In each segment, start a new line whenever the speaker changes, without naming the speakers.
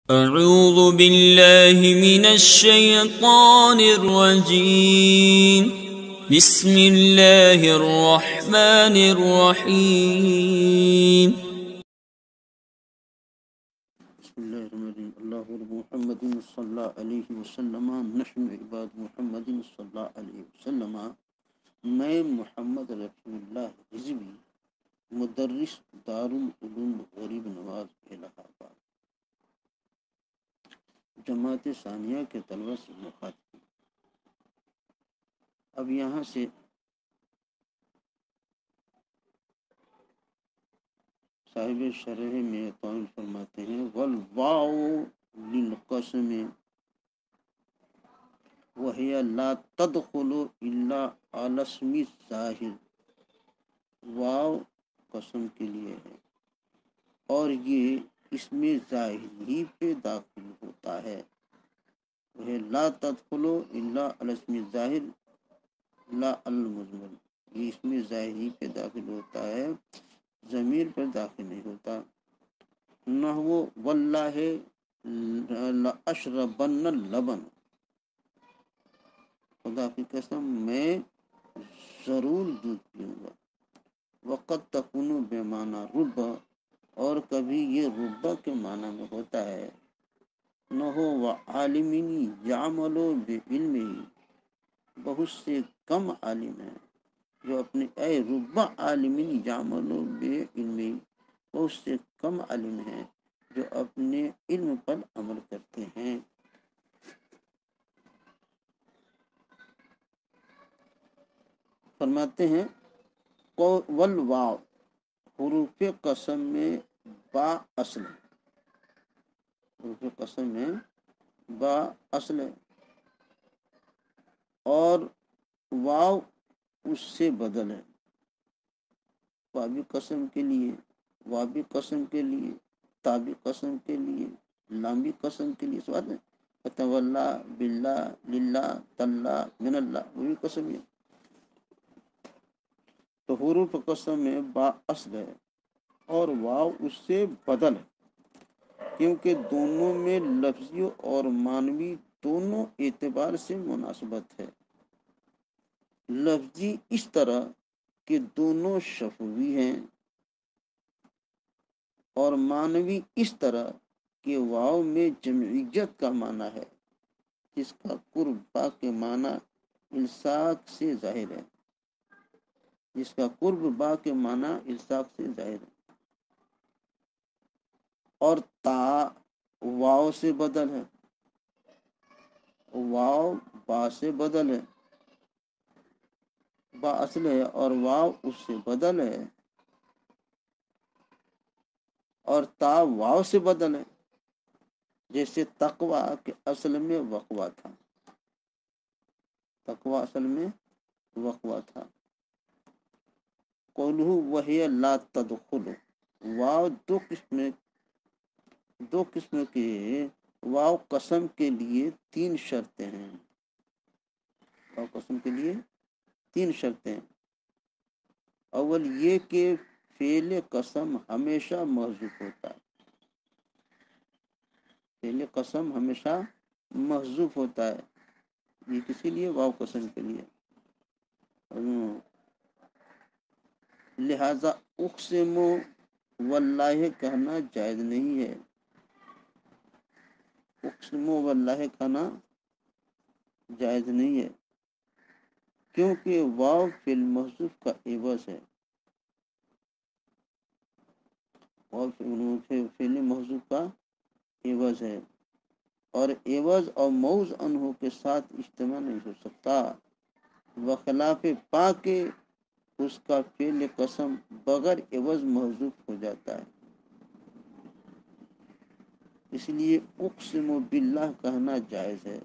أعوذ بالله من الشيطان الرجيم. بسم الله الرحمن الرحيم.
بسم الله الرحمن الرحيم. الله رب محمد صلى الله عليه وسلم. نحن عباد محمد صلى الله عليه وسلم. میں محمد رسول اللہ رضوی مدرس دارالعلوم غریب نواز الہ آباد جماعت ثانیہ کے طلبہ سے مخاطب. اب یہاں سے صاحب شرح میں قائل فرماتے ہیں والواو للقسم وہی لا تدخل الا علی اسم الظاہر. واو قسم کے لیے ہے اور یہ اسم ظاہر ہی پہ داخل ہوتا ہے. وہ لا تدخل الا علی اسم الظاہر لا المضمر. یہ اسم ظاہر ہی پہ داخل ہوتا ہے، ضمیر پر داخل نہیں ہوتا. نحو واللہ لاشربن اللبن. خدا کی قسم میں ضرور دودھ پیوں گا. وقت تکون بے معنی ربا، اور کبھی یہ ربا کے معنی میں ہوتا ہے. نہ ہو و عالمین یعملو بعلمہ. بہت سے کم عالم ہیں جو اپنے ربا عالمین یعملو بعلمہ، بہت سے کم عالم ہیں جو اپنے علم پر عمل کرتے ہیں. فرماتے ہیں والواو حروف قسم میں با اصل ہے. حروف قسم میں با اصل ہے اور واو اس سے بدل ہے. بابی قسم کے لیے، وابی قسم کے لیے، تابی قسم کے لیے، لامبی قسم کے لیے. سوال ہے فتولا باللہ للہ تاللہ من اللہ، وہ بھی قسم ہے. تو حروف قسم میں با اصل ہے اور واو اس سے بدل ہے، کیونکہ دونوں میں لفظی اور معنوی دونوں اعتبار سے مناسبت ہے. لفظی اس طرح کہ دونوں شفوی ہیں، اور معنوی اس طرح کہ واو میں جمعیت کا معنی ہے جس کا قرب با کے معنی الصاق سے ظاہر ہے. جس کا قرب با کے معنی الصاق سے ظاہر ہے. اور تا واو سے بدل ہے، واو با سے بدل ہے. با اصل ہے اور واو اس سے بدل ہے، اور تا واو سے بدل ہے. جیسے تقوی کے اصل میں وقوع تھا، تقوی اصل میں وقوع تھا. قولہ وہی لا تدخل. واو دو قسم کے واو قسم کے لیے 3 شرطیں ہیں. واو قسم کے لیے 3 شرطیں ہیں. اول یہ کہ فعل قسم ہمیشہ محذوف ہوتا ہے. فعل قسم ہمیشہ محذوف ہوتا ہے. یہ کسی لیے؟ واو قسم کے لیے. لہذا اقسم واللہ کہنا جائز نہیں ہے. اقسم واللہ کہنا جائز نہیں ہے کیونکہ واو فعل محذوف کا عوض ہے. واو فعل محذوف کا عوض ہے، اور عوض اور موضع عنہ کے ساتھ اجتماع نہیں ہو سکتا. بخلاف پا کے اس کا فعل قسم بغیر عوض محذوف ہو جاتا ہے. اس لیے اقسم باللہ کہنا جائز ہے.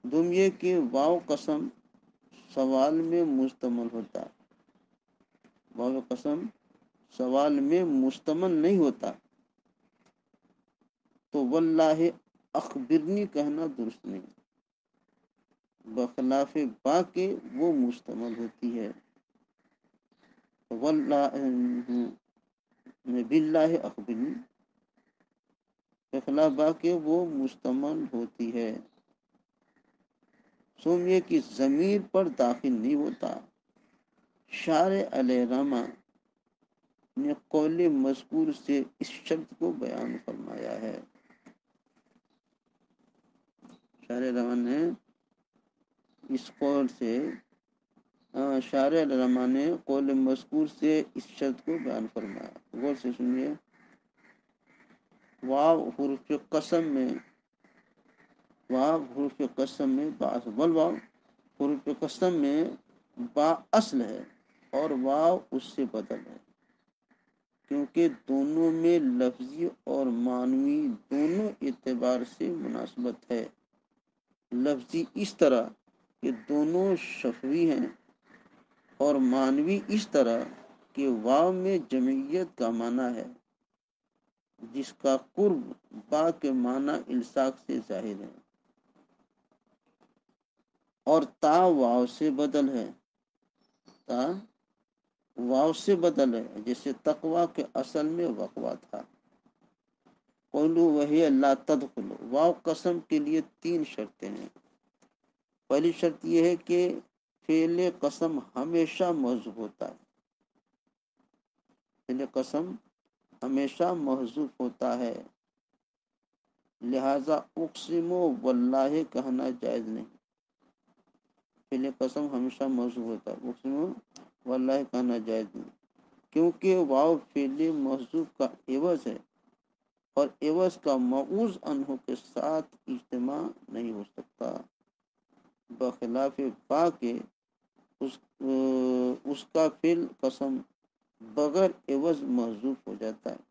دوم یہ کہ واو قسم سوال میں مشتمل ہوتا ہے. واو قسم سوال میں مشتمل نہیں ہوتا، تو واللہ اخبرنی کہنا درست نہیں. بخلاف با کے وہ مشتمل ہوتی ہے. واللہ باللہ اخبرنی بخلاف با کے وہ مشتمل ہوتی ہے. سوم یہ کہ ضمیر پر داخل نہیں ہوتا. شارع علیہ رحمہ نے قول مذکور سے اس شرط کو بیان فرمایا ہے. شارع رحمہ نے اس قول سے شارع علیہ رحمہ نے قول مذکور سے اس شرط کو بیان فرمایا. غور سے سنیے. واو حروف قسم میں والواو حروف قسم میں با اصل ہے اور واو اس سے بدل ہے، کیونکہ دونوں میں لفظی اور معنوی دونوں اعتبار سے مناسبت ہے. لفظی اس طرح کہ دونوں شفوی ہیں، اور معنوی اس طرح کہ واو میں جمعیت کا معنی ہے جس کا قرب با کے معنی الصاق سے ظاہر ہے، اور تا واو سے بدل ہے. تا واو سے بدل ہے، جیسے تقوی کے اصل میں وقوع تھا. قولو وہی لا تدخلو. واو قسم کے لیے 3 شرطیں ہیں. پہلی شرط یہ ہے کہ فعل قسم ہمیشہ محذوف ہوتا ہے. فعل قسم ہمیشہ محذوف ہوتا ہے، لہذا اقسم واللہ کہنا جائز نہیں. فعل قسم ہمیشہ محذوف ہوتا ہے، اقسم واللہ کہنا جائز نہیں، کیونکہ واو فعل محذوف کا عوض ہے اور عوض کا معوض عنہ کے ساتھ اجتماع نہیں ہو سکتا، بخلاف با کے اس کا فعل قسم بغیر عوض محذوف ہو جاتا ہے.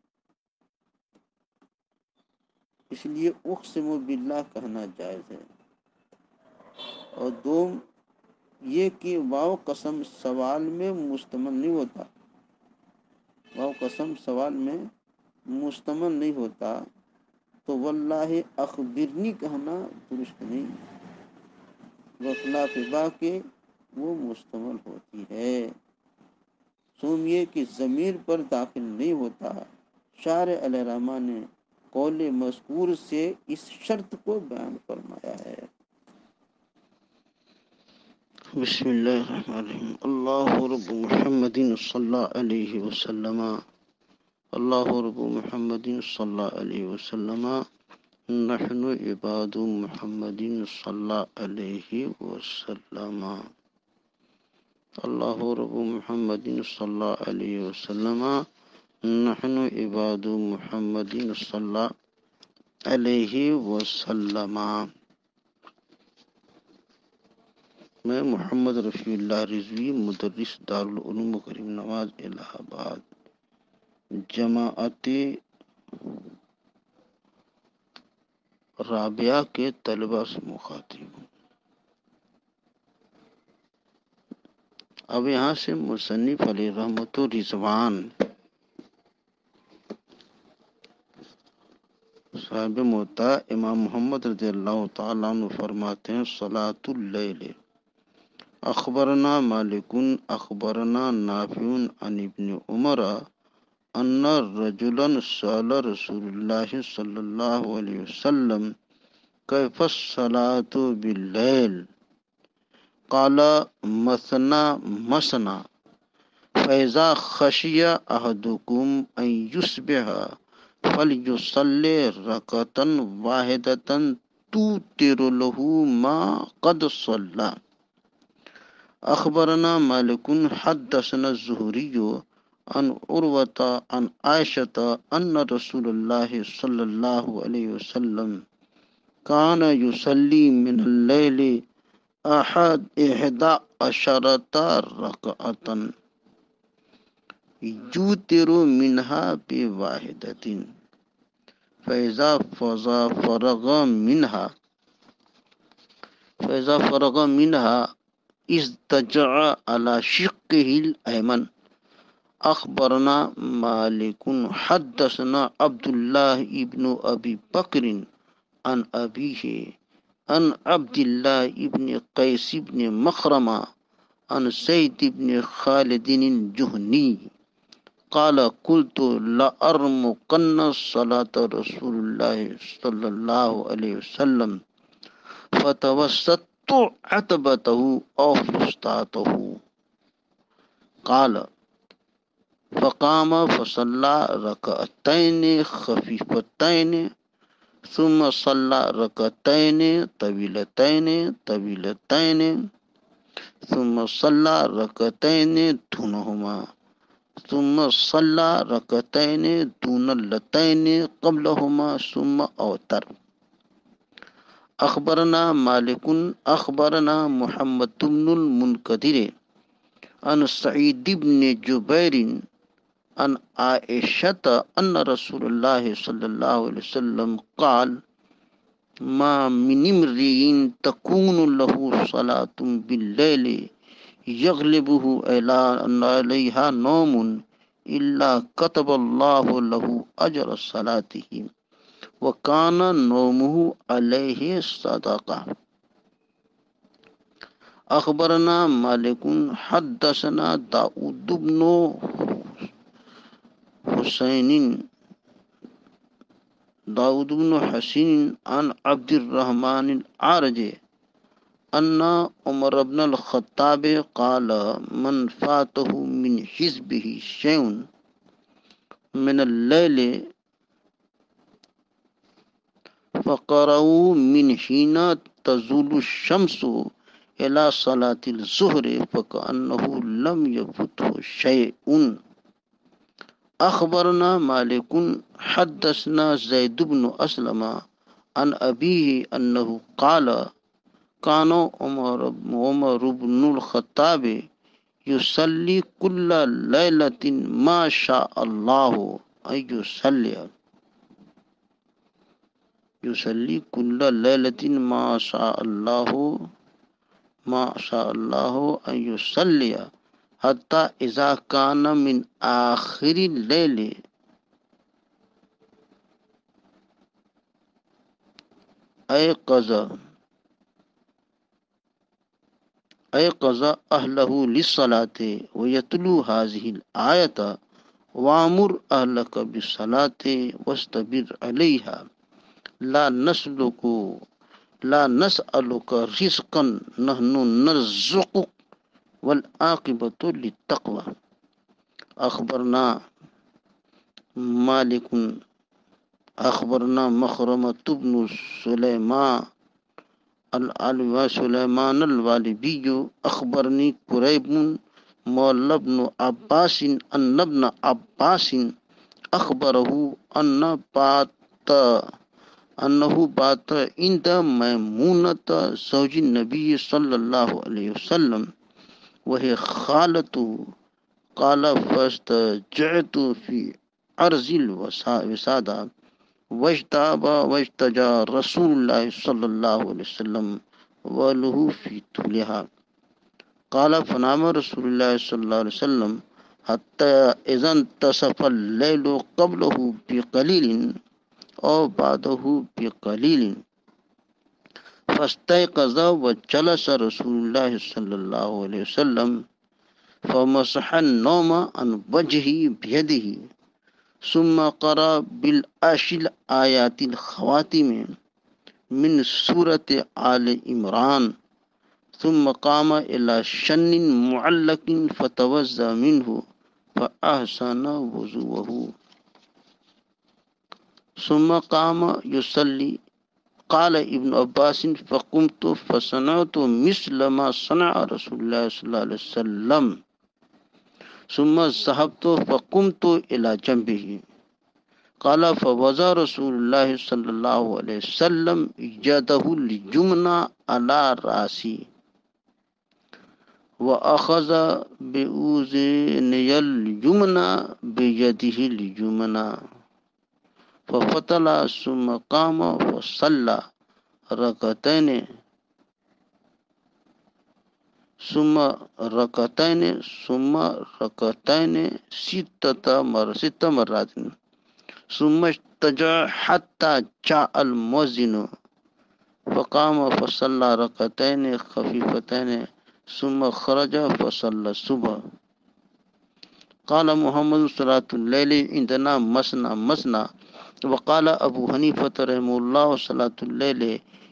اس لیے اقسم باللہ کہنا جائز ہے. اور دوم یہ کہ واو قسم سوال میں مشتمل نہیں ہوتا. واو قسم سوال میں مشتمل نہیں ہوتا تو واللہ اخبرنی کہنا درست نہیں، بخلاف با کے وہ مشتمل ہوتی ہے. سوم یہ کہ ضمیر پر داخل نہیں ہوتا. شارع علیہ رحمہ نے قول مذکور سے اس شرط کو بیان فرمایا ہے. بسم اللہ الرحمن الرحیم. اللہ رب محمد صلی علیہ وسلم. اللہ رب محمد صلی علیہ وسلم. نحن عباد محمد صلی علیہ وسلم. اللہ رب محمد صلی علیہ وسلم. نحن عباد محمد صلی علیہ وسلم. میں محمد رفیع اللہ رضوی مدرس دارالعلوم کریم نواز الہ آباد جماعت رابعہ کے طلبہ سے مخاطب ہوں. اب یہاں سے مصنف علیہ رحمت و رضوان صاحب موتا امام محمد رضی اللہ تعالیٰ عنہ فرماتے ہیں صلاۃ اللیل. اخبرنا مالک اخبرنا نافع عن ابن عمر ان رجلا سأل رسول اللہ صلی اللہ علیہ وسلم کیف الصلاۃ باللیل قال مثنى مثنى فإذا خشي أحدكم أن يصبح فليصلي ركعة واحدة توتر له ما قد صلى. اخبرنا مالک حدثنا الزهري عن عروة عن عائشة ان رسول الله صلی اللہ علیہ وسلم كان يصلي من الليل 11 ركعة يوتر منها بواحدة فإذا فرغ منها اضطجع على شقه الأيمن. اخبرنا مالك حدثنا عبد الله ابن ابي بكر عن ابيه عن عبد الله ابن قيس بن مخرمة عن سيد بن خالد الجهني قال قلت لأرمقن صلاة رسول الله صلى الله عليه وسلم فتوسطت عتبته أو فسطاته. قال فقام فصلى ركعتين خفيفتين ثم صلى ركعتين طويلتين ثم صلى ركعتين دونهما ثم صلى ركعتين دون اللتين قبلهما ثم أوتر. أخبرنا مالك أخبرنا محمد بن المنكدر عن سعيد بن جبير عن عائشة أن رسول الله صلى الله عليه وسلم قال ما من امرئ تكون له صلاة بالليل يغلبه عليها نوم إلا كتب الله له أجر صلاته وكان نومه عليه صدقة. أخبرنا مالك حدثنا داود بن حسين عن عبد الرحمن الأعرج أن عمر بن الخطاب قال من فاته من حزبه شيء من الليل فقرأوا من حين تزول الشمس إلى صلاة الظهر فكأنه لم يفته شيء. أخبرنا مالك حدثنا زيد بن أسلم عن أبيه أنه قال كان عمر بن الخطاب يصلي كل ليلة ما شاء الله أن يصلي كل ليلة ما شاء الله أن يصلي حتى إذا كان من آخر الليل أيقظ أهله للصلاة ويتلو هذه الآية وأمر أهلك بالصلاة واستبر عليها لا نسألك رزقا نحن نرزقك والعاقبة للتقوى. أخبرنا مالك أخبرنا مخرمة بن سليمان الوالبي أخبرني قريب مولى بن عباس أن ابن عباس أخبره أنه بات عند ميمونة زوج النبي صلى الله عليه وسلم وهي خالته. قال فاستجعت في عرض الوسادة واجتجى رسول الله صلى الله عليه وسلم وله في طولها. قال فنام رسول الله صلى الله عليه وسلم حتى إذا انتصف الليل قبله بقليل أو بعده بقليل فاستيقظ وجلس رسول الله صلى الله عليه وسلم فمسح النوم عن وجهه بيده ثم قرأ بالعشر آيات الخواتم من سورة آل عمران ثم قام إلى شن معلق فتوضأ منه فأحسن وضوءه ثم قام يصلي. قال ابن عباس فقمت فصنعت مثل ما صنع رسول الله صلى الله عليه وسلم ثم ذهبت فقمت إلى جنبه. قال فوضع رسول الله صلى الله عليه وسلم يده اليمنى على رأسي وأخذ بأذني اليمنى بيده اليمنى ففتل ثم قام فصلى ركعتين ثم ركعتين ست مرات ثم اضطجع حتى جاء المؤذن فقام فصلى ركعتين خفيفتين ثم خرج فصلى الصبح. وقال محمد صلاۃ اللیل عندنا مسنا مسنا وقال ابو حنیفۃ رحمہ اللہ صلاۃ اللیل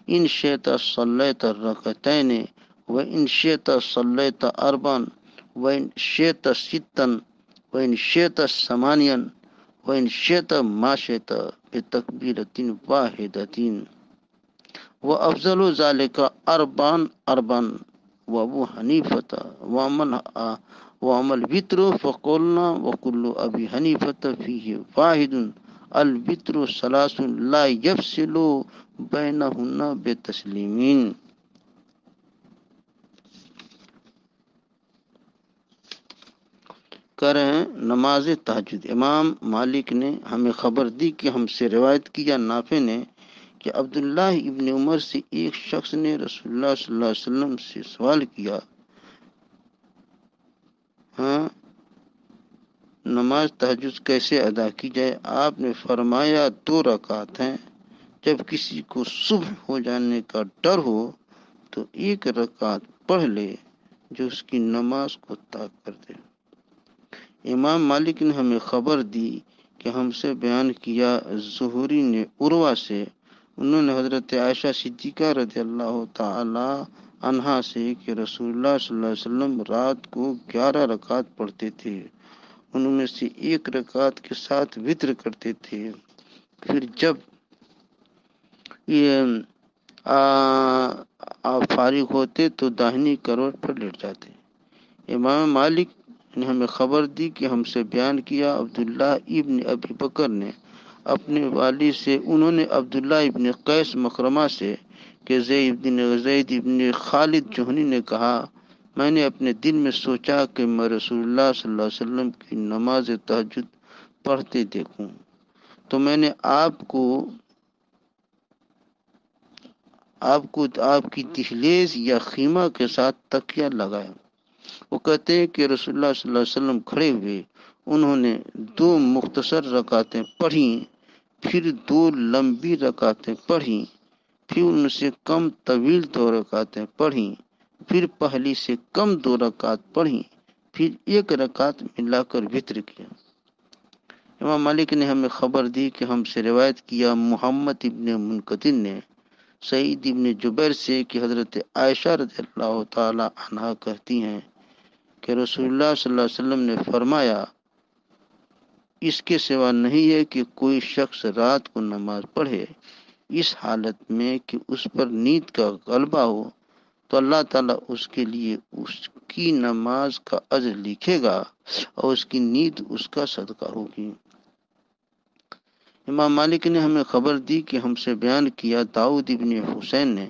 ان شئت صلیت رکعتین وان شئت صلیت اربعا وان شئت ستا وان شئت ثمانیا وان شئت ما شئت بتکبیرۃ واحدۃ وافضل ذلك اربعا وابو حنیفۃ وعمل الوتر فقلنا وكل ابي حنیفۃ فيه واحد الوتر ثلاث لا يفصل بينهن بتسلیمین۔ کہہ رہے ہیں نماز تہجد امام مالک نے ہمیں خبر دی کہ ہم سے روایت کیا نافع نے کہ عبداللہ ابن عمر سے ایک شخص نے رسول اللہ صلی اللہ علیہ وسلم سے سوال کیا، نماز تہجد کیسے ادا کی جائے؟ آپ نے فرمایا 2 رکعت ہیں، جب کسی کو صبح ہو جانے کا ڈر ہو تو 1 رکعت پڑھ لے جو اس کی نماز کو طاق کر دے۔ امام مالک نے ہمیں خبر دی کہ ہم سے بیان کیا زہری نے عروہ سے، انہوں نے حضرت عائشہ صدیقہ رضی اللہ تعالی عنہا سے کہ رسول اللہ صلی اللہ علیہ وسلم رات کو 11 رکعت پڑھتے تھے، ان میں سے 1 رکعت کے ساتھ وتر کرتے تھے، پھر جب یہ آپ فارغ ہوتے تو داہنی کروٹ پر لیٹ جاتے۔ امام مالک نے ہمیں خبر دی کہ ہم سے بیان کیا عبداللہ ابن ابی بکر نے اپنے والد سے، انہوں نے عبداللہ ابن قیس مخرمہ سے کہ زید ابن خالد جہنی نے کہا میں نے اپنے دل میں سوچا کہ میں رسول اللہ صلی اللہ علیہ وسلم کی نماز تہجد پڑھتے دیکھوں تو میں نے آپ کی دہلیز یا خیمہ کے ساتھ تکیہ لگایا۔ وہ کہتے ہیں کہ رسول اللہ صلی اللہ علیہ وسلم کھڑے ہوئے، انہوں نے 2 مختصر رکعتیں پڑھیں، پھر 2 لمبی رکعتیں پڑھیں، پھر ان سے کم طویل 2 رکعتیں پڑھیں، پھر پہلی سے کم 2 رکعت پڑھیں، پھر 1 رکعت ملا کر وتر کیا۔ امام مالک نے ہمیں خبر دی کہ ہم سے روایت کیا محمد ابن منقدر نے سعید ابن جبیر سے کہ حضرت عائشہ رضی اللہ تعالی عنہا کہتی ہیں کہ رسول اللہ صلی اللہ علیہ وسلم نے فرمایا اس کے سوا نہیں ہے کہ کوئی شخص رات کو نماز پڑھے اس حالت میں کہ اس پر نیند کا غلبہ ہو تو اللہ تعالیٰ اس کے لیے اس کی نماز کا اجر لکھے گا اور اس کی نیند اس کا صدقہ ہوگی۔ امام مالک نے ہمیں خبر دی کہ ہم سے بیان کیا داؤد ابن حسین نے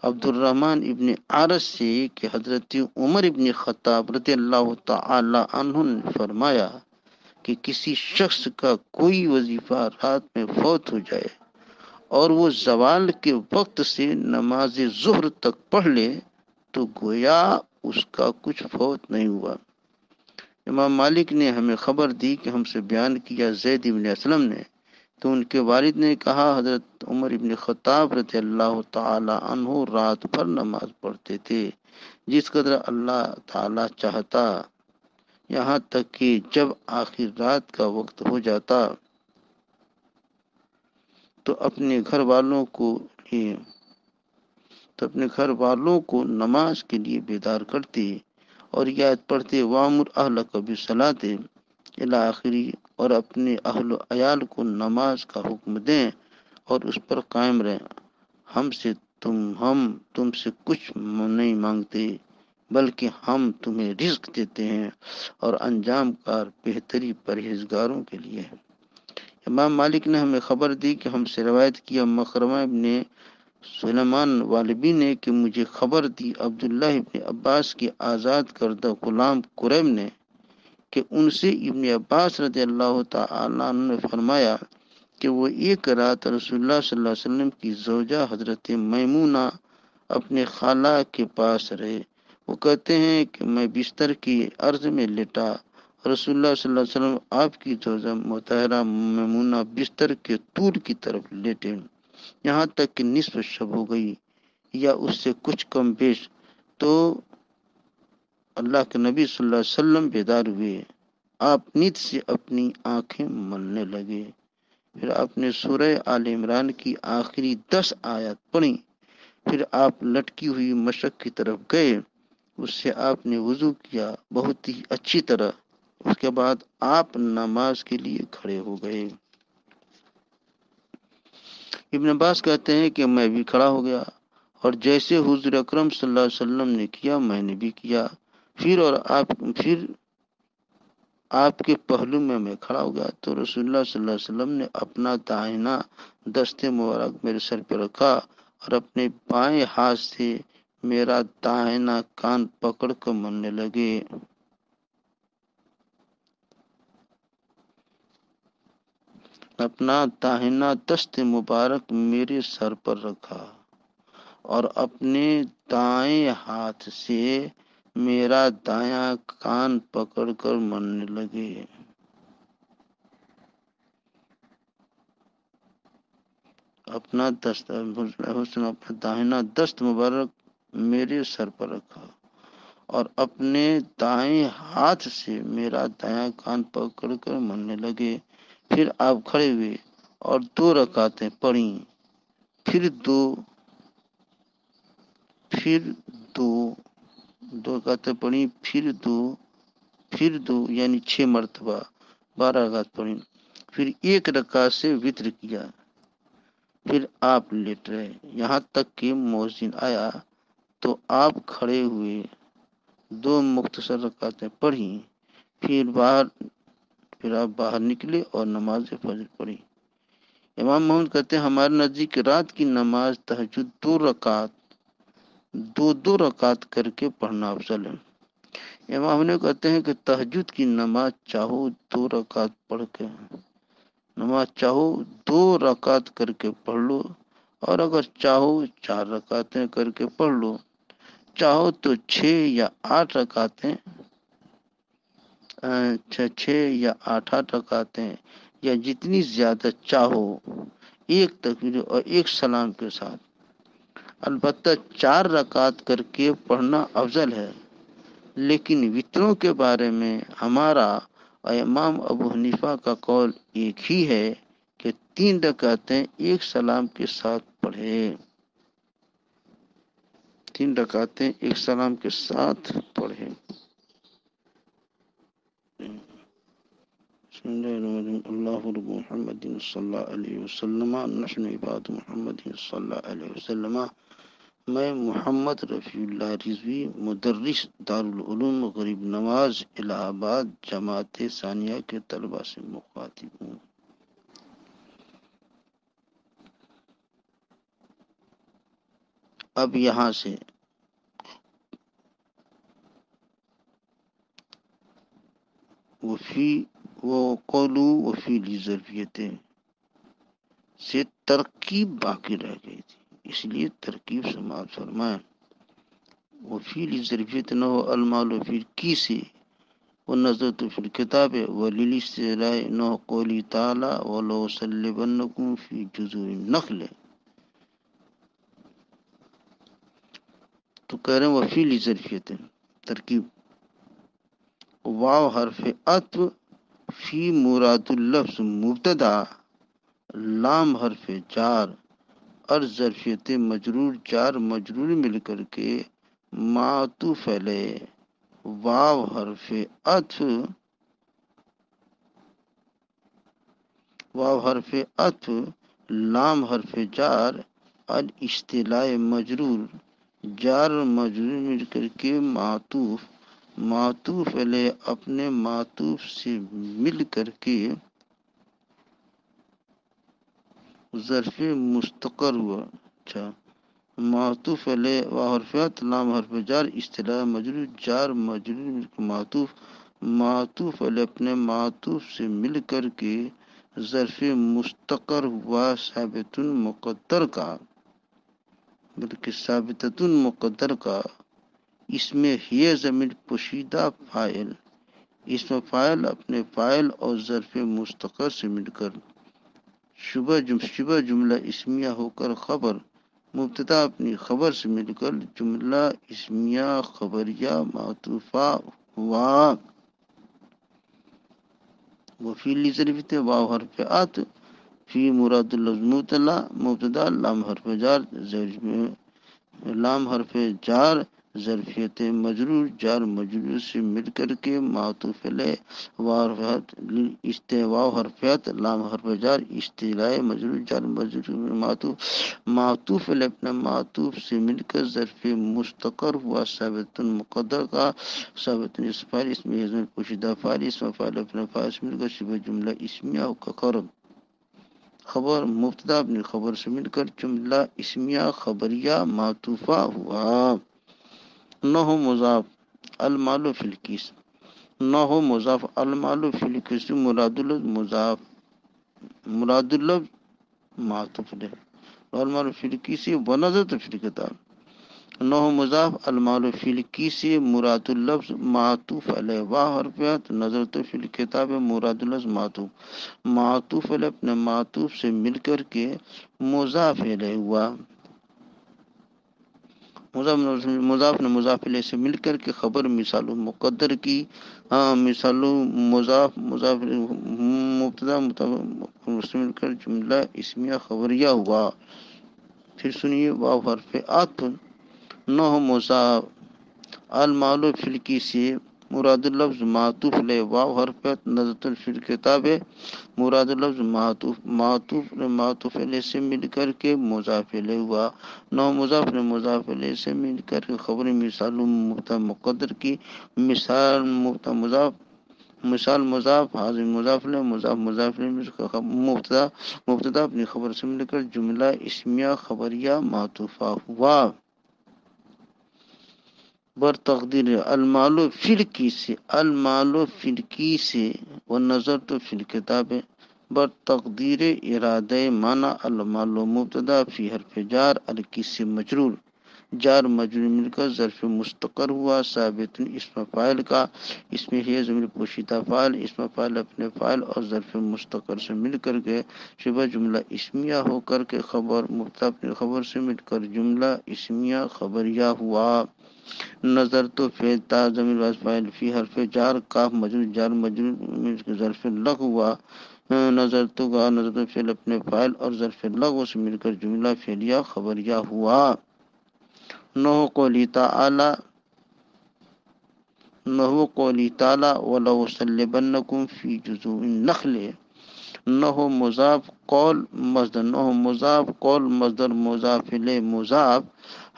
عبد الرحمن ابن عارض سے کہ حضرت عمر ابن خطاب رضی اللہ تعالی عنہ نے فرمایا کہ کسی شخص کا کوئی وظیفہ رات میں فوت ہو جائے اور وہ زوال کے وقت سے نماز ظہر تک پڑھ لے تو گویا اس کا کچھ فوت نہیں ہوا۔ امام مالک نے ہمیں خبر دی کہ ہم سے بیان کیا زید ابن اسلم نے تو ان کے والد نے کہا حضرت عمر ابن خطاب رضی اللہ تعالی عنہ رات بھر نماز پڑھتے تھے جس قدر اللہ تعالی چاہتا، یہاں تک کہ جب آخر رات کا وقت ہو جاتا تو اپنے گھر والوں کو نماز کے لیے بیدار کرتے اور یہ آیت پڑھتے وَأْمُرْ أَهْلَكَ بِالصَّلَاةِ الی آخری، اور اپنے اہل و عیال کو نماز کا حکم دیں اور اس پر قائم رہیں۔ ہم تم سے کچھ نہیں مانگتے بلکہ ہم تمہیں رزق دیتے ہیں اور انجام کار بہتری پرہیزگاروں کے لیے ہے۔ امام مالک نے ہمیں خبر دی کہ ہم سے روایت کیا مخرمہ ابن سلیمان والبی نے کہ مجھے خبر دی عبداللہ ابن عباس کی آزاد کردہ غلام قریب نے کہ ان سے ابن عباس رضی اللہ تعالیٰ عنہ نے فرمایا کہ وہ ایک رات رسول اللہ صلی اللہ علیہ وسلم کی زوجہ حضرت میمونہ اپنے خالہ کے پاس رہے۔ وہ کہتے ہیں کہ میں بستر کی عرض میں لیٹا، رسول اللہ صلی اللہ علیہ وسلم آپ کی زوجہ مطہرہ میمونہ بستر کے طول کی طرف لیٹے یہاں تک کہ نصف شب ہو گئی یا اس سے کچھ کم بیش، تو اللہ کے نبی صلی اللہ علیہ وسلم بیدار ہوئے آپ نیند سے اپنی آنکھیں ملنے لگے۔ پھر آپ نے سورہ آل عمران کی آخری 10 آیات پڑھی۔ پھر آپ لٹکی ہوئی مشرق کی طرف گئے، اس سے آپ نے وضو کیا بہت ہی اچھی طرح۔ اس کے بعد آپ نماز کے لیے کھڑے ہو گئے۔ ابن عباس کہتے ہیں کہ میں بھی کھڑا ہو گیا، اور جیسے حضور اکرم صلی اللہ علیہ وسلم نے کیا میں نے بھی کیا۔ پھر آپ کے پہلو میں کھڑا ہو گیا تو رسول اللہ صلی اللہ علیہ وسلم نے اپنا داہنا دست مبارک میرے سر پہ رکھا اور اپنے بائیں ہاتھ سے میرا داہنا کان پکڑ کر ملنے لگے۔ اپنا داہنا دست مبارک میرے سر پر رکھا اور اپنے دائیں ہاتھ سے میرا دایاں کان پکڑ کر ملنے لگے۔ اپنا داہنا دست مبارک میرے سر پر رکھا اور اپنے دائیں ہاتھ سے میرا دایاں کان پکڑ کر ملنے لگے۔ پھر آپ کھڑے ہوئے اور 2 رکعتیں پڑھیں۔ پھر دو رکعتیں پڑھیں، پھر دو یعنی 6 مرتبہ 12 رکعت پڑھیں۔ پھر 1 رکعت سے وتر کیا۔ پھر آپ لیٹ رہے یہاں تک کہ مؤذن آیا تو آپ کھڑے ہوئے، 2 مختصر رکعتیں پڑھیں۔ پھر آپ باہر نکلے اور نماز فجر پڑھی۔ امام محمد کہتے ہیں ہمارے نزدیک رات کی نماز تہجد 2 رکعت کر کے پڑھنا افضل ہے۔ امام نے کہتے ہیں کہ تہجد کی نماز چاہو 2 رکعت پڑھ کے چاہو 2 رکعت کر کے پڑھ لو، اور اگر چاہو 4 رکعتیں کر کے پڑھ لو، چاہو تو 6 یا 8 رکعتیں 6 یا 8 رکعتیں یا جتنی زیادہ چاہو، 1 تکبیر اور 1 سلام کے ساتھ۔ البتہ 4 رکعت کر کے پڑھنا افضل ہے، لیکن وتروں کے بارے میں ہمارا اور امام ابو حنیفہ کا قول ایک ہی ہے کہ 3 رکعتیں 1 سلام کے ساتھ پڑھے۔ 3 رکعتیں 1 سلام کے ساتھ پڑھے۔ بسم اللہ الرحمن الرحیم۔ اللہ رب محمد صلی اللہ علیہ وسلم، نحن عباد محمد صلی اللہ علیہ وسلم۔ میں محمد رفیع اللہ رضوی، مدرس دارالعلوم غریب نواز الہ آباد جماعت ثانیہ کے طلباء سے مخاطب ہوں۔ اب یہاں سے قولو وفی ظرفیتیں سے ترکیب باقی رہ گئی تھی، اس لیے ترکیب سماعت فرمائیں۔ وفی ظرفیت نہ ہو المال فی کی سے ونظرت فی الکتاب وللاستدراء نہ ہو قولی تعالی ولو صلبنکم فی جذوع النخل۔ تو کہہ رہے ہیں وفی ظرفیت ترکیب، واو حرف عطف، فی مراد اللفظ مبتدا، لام حرف جار اور ظرفیت مجرور جار مجرور مل کر کے معطوف علیہ، واو حرف عطف، لام حرف جار اور اصطلاح مجرور جار مجرور مل کر کے معطوف علیہ اپنے معطوف سے مل کر کے ظرف مستقر ہوا۔ اچھا، معطوف علیہ واو حرف عطف لام حرف جار اصطلاح مجرور جار مجرور معطوف علیہ اپنے معطوف سے مل کر کے ظرف مستقر ہوا ثابت مقدر کا، بلکہ ثابتۃ مقدر کا، اس میں ہی ضمیر پوشیدہ فاعل، اس میں فاعل اپنے فاعل اور ظرف مستقر سے مل کر شبہ جملہ اسمیہ ہو کر خبر، مبتدا اپنی خبر سے مل کر جملہ اسمیہ خبریہ معطوفہ ہوا۔ وہ فعلی ظریف تھے، واو حرف عطف، فی مراد اللفظ مبتدا، لام حرف جار، لام حرف جار ظرفیت مجرور، جار مجرور سے مل کر کے معطوف علیہ، واو حرفیت، لام حرف جار، استعلاء مجرور، جار مجرور معطوف علیہ اپنے معطوف سے مل کر ظرف مستقر ہوا، ثابت مقدر کا، ثابت اس فاعل اس میں پوشیدہ فاعل، اس میں فاعل اپنے فاعل سے مل کر شبہ جملہ اسمیہ کا قرب، خبر مبتدا اپنے خبر سے مل کر جملہ اسمیہ خبریہ معطوفہ ہوا۔ نہ ہو مضاف المال فی الکیس، نہ ہو مضاف المال فی الکیس مراد اللفظ مضاف، مراد اللفظ معطوف علیہ، المال فی الکیس ونظرت فی الکتاب، نہ ہو مضاف المال فی الکیس مراد اللفظ معطوف علیہ، واو حرفیات، نظرت فی الکتاب مراد اللفظ معطوف علیہ اپنے معطوف سے مل کر کے مضاف علیہ ہوا، مضاف نے مضاف علیہ سے مل کر کے خبر مثال مقدر کی، مثال مضاف مبتدا سے مل کر جملہ اسمیہ خبریہ ہوا۔ پھر سنیے واو حرف عطف، نہ ہو مضاف المال فی الکیس مراد اللفظ معطوف علیہ، واو حرفیت، نظرت فی الکتاب مراد اللفظ معطوف علیہ سے مل کر کے مضاف علیہ ہوا، نو مضاف نے مضاف علیہ سے مل کر کے خبر مثال مبتدا مقدر کی، مثال مضاف حاضر مضاف علیہ، مضاف علیہ مبتدا اپنی خبر سے مل کر جملہ اسمیہ خبریہ معطوفہ ہوا۔ بر تقدیر المال فی الکیس، المال فی الکیس والنظر تو فی الکتاب، بر تقدیر ارادہ معنی المال مبتدا فی حرف جار، الکیس مجرور، جار مجرور مل کر ظرف مستقر ہوا، ثابت اسم فاعل کا، اس میں ہے ضمیر پوشیدہ فاعل، اسم فاعل اپنے فاعل اور ظرف مستقر سے مل کر کے شبہ جملہ اسمیہ ہو کر کے خبر مبتدا اپنے خبر سے مل کر جملہ اسمیہ خبریہ ہوا۔ نظر تو فعل تا ضمیر واحد فاعل فی حرف جار، کاف مجرور، جار مجرور مل کر ظرف لغو ہوا، نظر تو کا نظر تو فعل اپنے فاعل اور ظرف لغو سے مل کر جملہ فعلیہ خبریہ ہوا۔ نحو قولی تعالی، نحو قولی تعالی وَلَأُصَلِّبَنَّكُمْ فِي جُذُوعِ النَّخْلِ، نحو مضاف قول مصدر، نحو مضاف قول مصدر مضاف الیہ مضاف،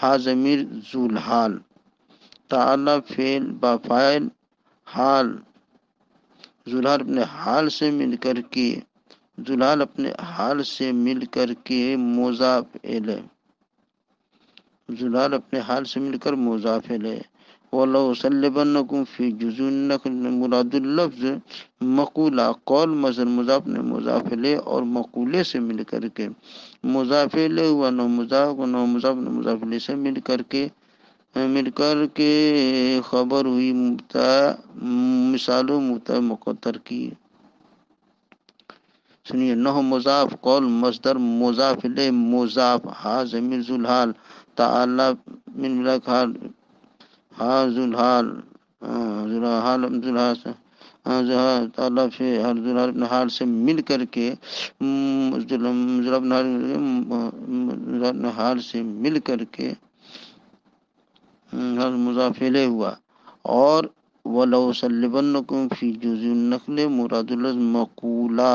ہا ضمیر ذو الحال، تعالی فعل با فاعل، حال ذو الحال اپنے حال سے مل کر کے، ذو الحال اپنے حال سے مل کر کے مضاف الیہ، ذو الحال اپنے حال سے مل کر مضاف الیہ، وَلَأُصَلِّبَنَّكُمْ فِي جُذُوعِ النَّخْلِ مراد اللفظ مقولہ قول مصدر مضاف نے مضاف الیہ اور مقولے سے مل کر کے مضاف الیہ ہوا، نو مضاف نے مضاف الیہ سے مل کر کے خبر ہوئی مثال مبتدا مقدر کی۔ سنیے نحو مضاف قول مصدر مضاف الیہ مضاف، ہا ضمیر ذو الحال، تعالی من ملک حال، ہا ذو الحال، تعالی فی ہر ذو الحال اپنے حال سے مل کر کے حال سے مل کر کے مضاف الیہ ہوا، اور وَلَأُصَلِّبَنَّكُمْ فِي جُذُوعِ النَّخْلِ مراد اللفظ مقولہ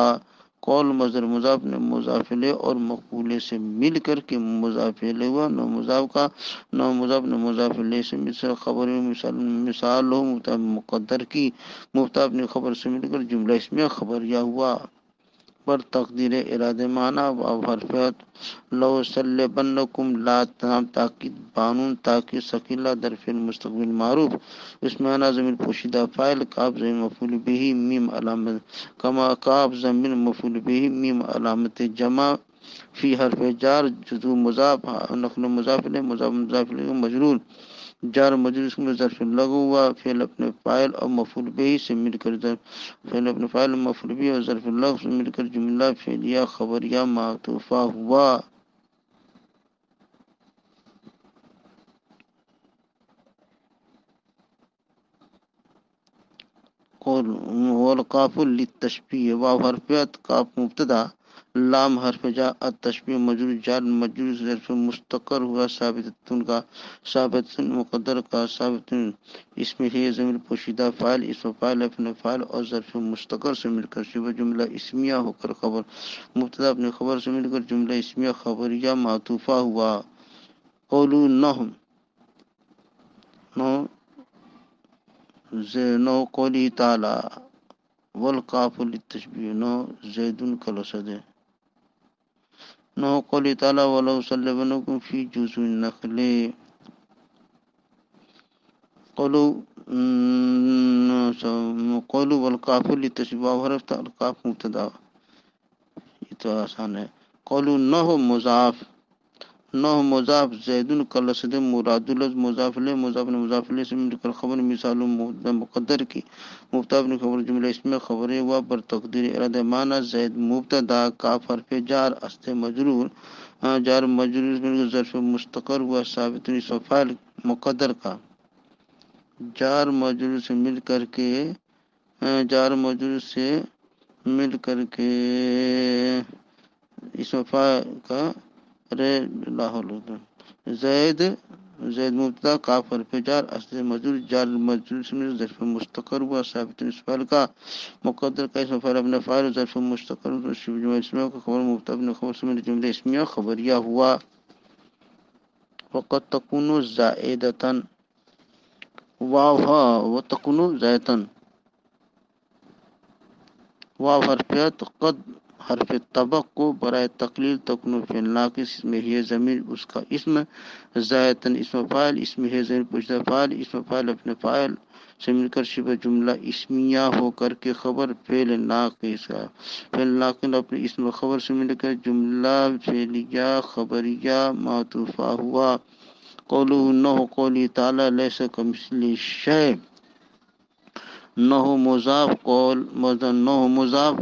قول مصدر مضاف نے مضاف الیہ اور مقولے سے مل کر کے مضاف الیہ ہوا، نو مضاف نے مضاف الیہ سے مثال خبر مثال ہو مبتدا مقدر کی، مبتدا اپنی خبر سے مل کر جملہ اسمیہ خبریہ ہوا۔ پر تقدیر ارادہ معنی واو حرفیات، لَأُصَلِّبَنَّكُمْ لا تاکید بانون تاکید ثقیلہ در فعل مستقبل معروف، اس میں انا ضمیر پوشیدہ فاعل، کاف ضمیر مفعول بہ میم علامت کما کاف ضمیر مفعول بہ میم علامت جمع، فی حرف جار جزو مضاف، نقل مضاف الیہ مضاف الیہ مجرور، جار مجرور اس میں ظرف لغو ہوا، فعل اپنے فاعل اور مفعول بہ سے مل کر فعل اپنے فاعل مفعول بہ اور ظرف لغو سے مل کر جملہ فعلیہ خبریہ معطوفہ ہوا۔ قول والقاف للتشبیہ، واو حرف عطف، کاف مبتدا، لام حرف جا، التشبیہ مجرور، جار مجرور ظرف مستقر ہوا، ثابتن کا، ثابتن مقدر کا، ثابتن اس میں ہے ضمیر پوشیدہ، فاعل اسم فاعل اپنے فاعل اور ظرف مستقر سے مل کر شبہ جملہ اسمیہ ہو کر خبر مبتدا اپنے خبر سے مل کر جملہ اسمیہ خبریہ معطوفہ ہوا۔ قولو نہم نو قولی تعالی والقاف للتشبیہ نو زید کالاسد نو قولی تعالی ولو صلبنکم فی جذوع النخل قولو والقاف للتشبیہ حرف تھا، القاف مبتدا، یہ تو آسان ہے۔ قولو نو مضاف، نو مضاف، زید کالاسد مراد لفظ مضاف الیہ مضاف مضاف الیہ سے مل کر خبر مثال مقدر کی مبتدا اپنی خبر جملہ اس میں خبر ہوا بر تقدیر ارادہ معنی زید مبتدا، کاف حرف جار، است مجرور، جار مجرور ظرف مستقر ہوا، ثابت اسم فاعل مقدر کا، جار مجرور سے مل کر کے، جار مجرور سے مل کر کے اسم فاعل کا زید، زید مبتدا، کاف حرف جار، اصل مجرور، جار مجرور سے ظرف مستقر ہوا، ثابت اسم فاعل کا، مقدر کا اسم فاعل اپنا فاعل، ظرف مستقر جملہ اسمیہ کا خبر مبتدا اپنے خبر سے جملہ اسمیہ خبریہ ہوا۔ وقد تکون زائدتن، واو ہا وتکون زائدتن، واو حرف عطف، قد حرف توقع، برائے تقلیل، تکون فعل ناقص، اس میں ہے ضمیر اس کا اسم، زائدتن اسم فاعل، اس میں ہے ضمیر پوشیدہ فاعل، اسم فاعل اپنے فاعل سے مل کر شبہ جملہ اسمیہ ہو کر کے خبر فعل ناقص کا، فعل ناقص اپنے اسم خبر سے مل کر جملہ فعلیہ خبریہ معطوفہ ہوا۔ قولہ نہ قولی تعالی لیس کمثلہ شیء، نہ مضاف، قول مصدر، نہ مضاف،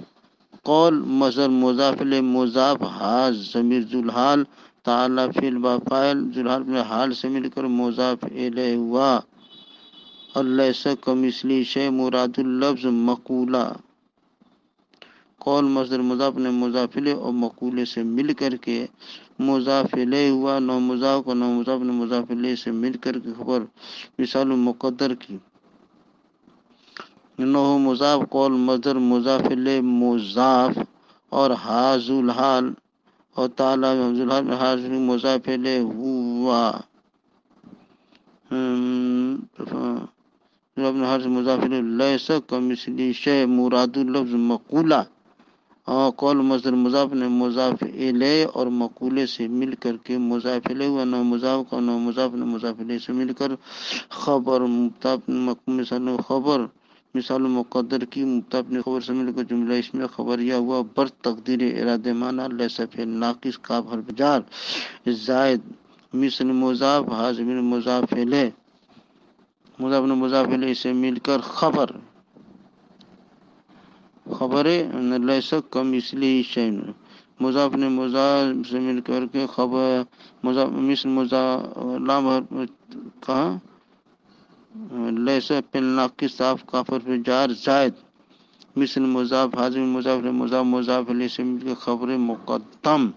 قول مصدر مضاف الیہ مضاف، ہا ضمیر ذوالحال، تعالی فعل با فاعل، ذوالحال میں حال سے مل کر مضاف الیہ ہوا، اور لیس کمثلہ شیء مراد اللفظ مقولہ، قول مصدر مضاف نے مضاف الیہ اور مقولے سے مل کر کے مضاف الیہ ہوا، نہ مضاف کو نہ مضاف نے مضاف الیہ سے مل کر کے خبر مثال مقدر کی، نہ مضاف، قول مصدر مضاف الیہ مضاف، اور ہا ذوالحال اور تعالی ذوالحال میں ہا مضاف الیہ ہوا، اپنے ہر سے مضاف الیہ، لیس کمثلہ شیء مراد لفظ مقولہ، قول مصدر مضاف نے مضاف الیہ اور مقولے سے مل کر کے مضاف الیہ ہوا، نہ مضاف کا نہ مضاف نے مضاف الیہ سے مل کر خبر مثال خبر مثال مقدر کی مبتدا اپنی خبر سے مل کر جملہ اس میں خبریہ ہوا بر تقدیر ارادہ معنی لیس فعل ناقص، کاف حرف جار، زائد مثل مضاف، ہا ضمیر مضاف الیہ، مضاف نے مضاف الیہ سے مل کر خبر لیس کمثلہ شیء، مضاف نے مضاف سے مل کر کے خبر مضاف مثل مضاف لام کہا لیس فعل ناقص، صاف کاف حرف جار، زائد مثل مضاف، حاضر مضاف نے مضاف مضاف الیہ سے مل کر خبر مقدم،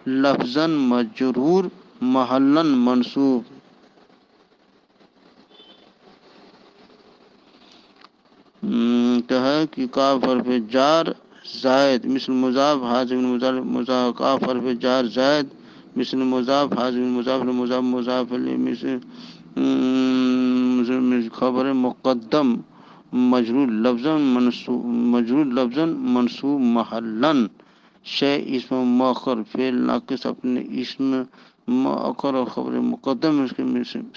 لفظاً مجرور، محلاً منصوب، کہا کہ کاف حرف جار زائد مثل مضاف، حاضر مضاف، کاف حرف جار زائد مثل مضاف، حاضر مضاف مضاف مضاف الیہ مثل خبر مقدم، مجرور لفظاً منصوب، مجرور لفظاً منصوب محلاً، شیء اسم مؤخر، فعل ناقص اپنے اسم مؤخر اور خبر مقدم اس کے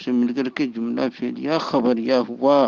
سے مل کر کے جملہ فعلیہ خبریہ ہوا۔